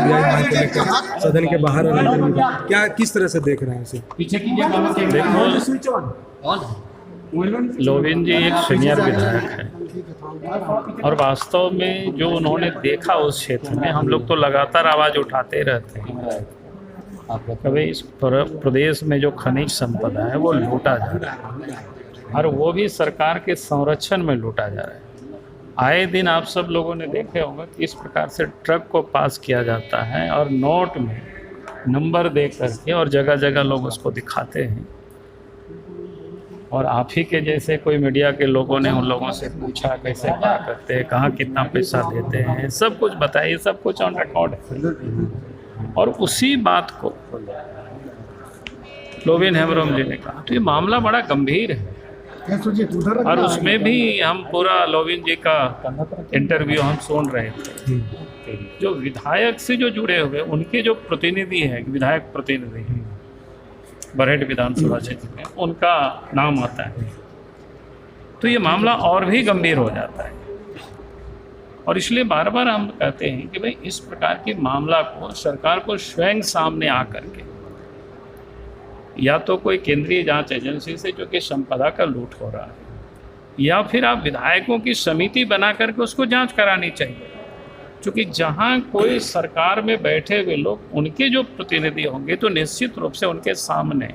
CBI मांग को लेकर सदन के बाहर क्या किस तरह से देख रहे हैं इसे? लोविन जी एक सीनियर विधायक है और वास्तव में जो उन्होंने देखा उस क्षेत्र में, हम लोग तो लगातार आवाज़ उठाते रहते हैं। कभी इस प्रदेश में जो खनिज संपदा है वो लूटा जा रहा है और वो भी सरकार के संरक्षण में लूटा जा रहा है। आए दिन आप सब लोगों ने देखे होंगे कि इस प्रकार से ट्रक को पास किया जाता है और नोट में नंबर दे करके और जगह जगह लोग उसको दिखाते हैं। और आप ही के जैसे कोई मीडिया के लोगों ने उन लोगों से पूछा कैसे क्या करते हैं, कहाँ कितना पैसा देते हैं, सब कुछ बताइए, सब कुछ ऑन रिकॉर्ड है। और उसी बात को लोविन हेम्ब्रोम जी ने कहा। तो ये मामला बड़ा गंभीर है और उसमें भी हम पूरा लोविन जी का इंटरव्यू हम सुन रहे थे। जो विधायक से जो जुड़े हुए उनके जो प्रतिनिधि हैं, विधायक प्रतिनिधि बरहेट विधानसभा क्षेत्र में, उनका नाम आता है। तो ये मामला और भी गंभीर हो जाता है और इसलिए बार बार हम कहते हैं कि भाई इस प्रकार के मामला को सरकार को स्वयं सामने आकर के या तो कोई केंद्रीय जांच एजेंसी से जो कि संपदा का लूट हो रहा है, या फिर आप विधायकों की समिति बना करके उसको जांच करानी चाहिए। क्योंकि जहाँ कोई सरकार में बैठे हुए लोग उनके जो प्रतिनिधि होंगे तो निश्चित रूप से उनके सामने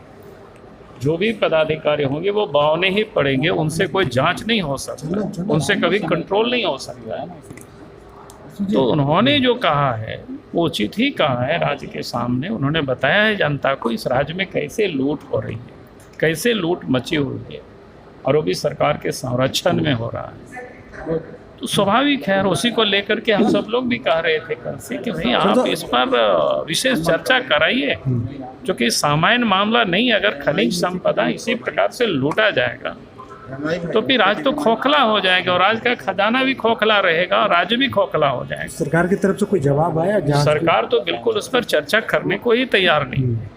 जो भी पदाधिकारी होंगे वो बौने ही पड़ेंगे, उनसे कोई जांच नहीं हो सकता, उनसे कभी कंट्रोल नहीं हो सकता है। तो उन्होंने जो कहा है वो उचित ही कहा है राज्य के सामने। उन्होंने बताया है जनता को इस राज्य में कैसे लूट हो रही है, कैसे लूट मची हुई है और वो भी सरकार के संरक्षण में हो रहा है। तो स्वाभाविक है और उसी को लेकर के हम सब लोग भी कह रहे थे कल से कि भाई आप इस पर विशेष चर्चा कराइए, क्योंकि सामान्य मामला नहीं। अगर खनिज संपदा इसी प्रकार से लूटा जाएगा तो फिर राज्य तो खोखला हो जाएगा और राज्य का खजाना भी खोखला रहेगा और राज्य भी खोखला हो जाएगा। सरकार की तरफ से कोई जवाब आया? सरकार तो बिल्कुल उस पर चर्चा करने को ही तैयार नहीं है।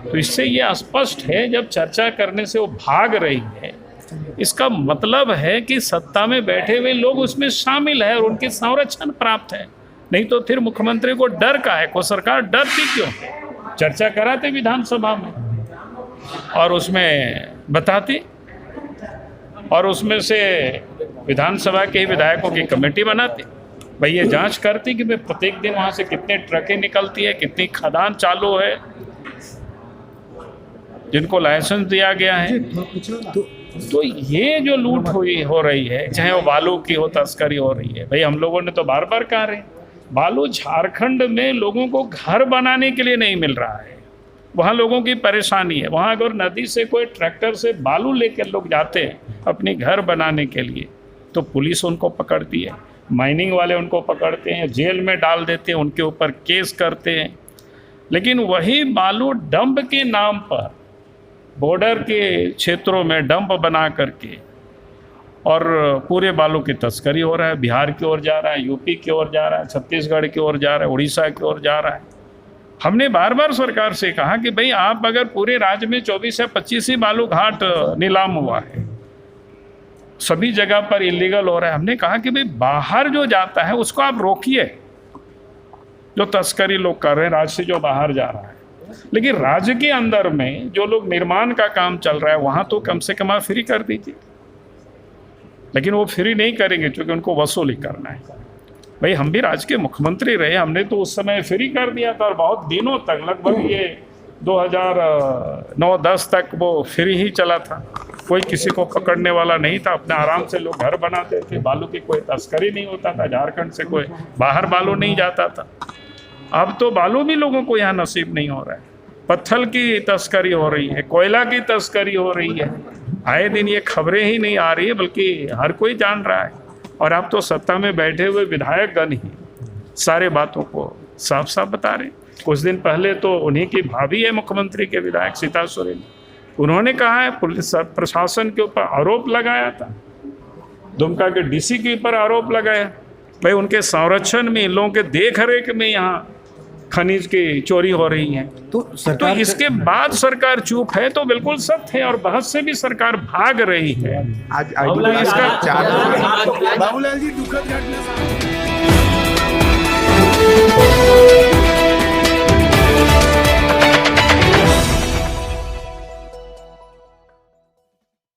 तो इससे ये स्पष्ट है जब चर्चा करने से वो भाग रही है, इसका मतलब है कि सत्ता में बैठे हुए लोग उसमें शामिल है और उनके संरक्षण प्राप्त है। नहीं तो फिर मुख्यमंत्री को डर का है, को सरकार डरती क्यों? चर्चा कराते विधानसभा में और उसमें बताती और उसमें से विधानसभा के ही विधायकों की कमेटी बनाती। भाई ये जांच करती कि भाई प्रत्येक दिन वहाँ से कितने ट्रकें निकलती है, कितनी खदान चालू है जिनको लाइसेंस दिया गया है। तो ये जो लूट हो रही है, चाहे वो बालू की हो, तस्करी हो रही है। भाई हम लोगों ने तो बार बार कहा रहे, बालू झारखंड में लोगों को घर बनाने के लिए नहीं मिल रहा है, वहाँ लोगों की परेशानी है। वहाँ अगर नदी से कोई ट्रैक्टर से बालू लेकर लोग जाते हैं अपने घर बनाने के लिए तो पुलिस उनको पकड़ती है, माइनिंग वाले उनको पकड़ते हैं, जेल में डाल देते हैं, उनके ऊपर केस करते हैं। लेकिन वही बालू डंप के नाम पर बॉर्डर के क्षेत्रों में डंप बना करके और पूरे बालू की तस्करी हो रहा है। बिहार की ओर जा रहा है, यूपी की ओर जा रहा है, छत्तीसगढ़ की ओर जा रहा है, उड़ीसा की ओर जा रहा है। हमने बार बार सरकार से कहा कि भाई आप अगर पूरे राज्य में 24 या 25 ही बालू घाट नीलाम हुआ है, सभी जगह पर इलीगल हो रहा है, हमने कहा कि भाई बाहर जो जाता है उसको आप रोकिए, जो तस्करी लोग कर रहे हैं राज्य से जो बाहर जा रहा है। लेकिन राज्य के अंदर में जो लोग निर्माण का काम चल रहा है वहाँ तो कम से कम आप फ्री कर दीजिए। लेकिन वो फ्री नहीं करेंगे क्योंकि उनको वसूली करना है। भाई हम भी राज्य के मुख्यमंत्री रहे, हमने तो उस समय फ्री कर दिया था और बहुत दिनों तक, लगभग ये 2009-10 तक वो फ्री ही चला था। कोई किसी को पकड़ने वाला नहीं था, अपने आराम से लोग घर बनाते थे, बालू की कोई तस्करी नहीं होता था, झारखंड से कोई बाहर बालू नहीं जाता था। अब तो बालू भी लोगों को यहाँ नसीब नहीं हो रहा है, पत्थर की तस्करी हो रही है, कोयला की तस्करी हो रही है। आए दिन ये खबरें ही नहीं आ रही है बल्कि हर कोई जान रहा है। और आप तो सत्ता में बैठे हुए विधायकगण ही सारे बातों को साफ साफ बता रहे। कुछ दिन पहले तो उन्हीं की भाभी है मुख्यमंत्री के विधायक सीता सोरेन, उन्होंने कहा है पुलिस प्रशासन के ऊपर आरोप लगाया था, दुमका के डीसी के ऊपर आरोप लगाया। भाई उनके संरक्षण में, इन लोगों के देख रेख में यहाँ खनिज की चोरी हो रही है। तो इसके बाद सरकार चुप है तो बिल्कुल सत्य है और बहस से भी सरकार भाग रही है। आज बाबूलाल जी दुखद घटना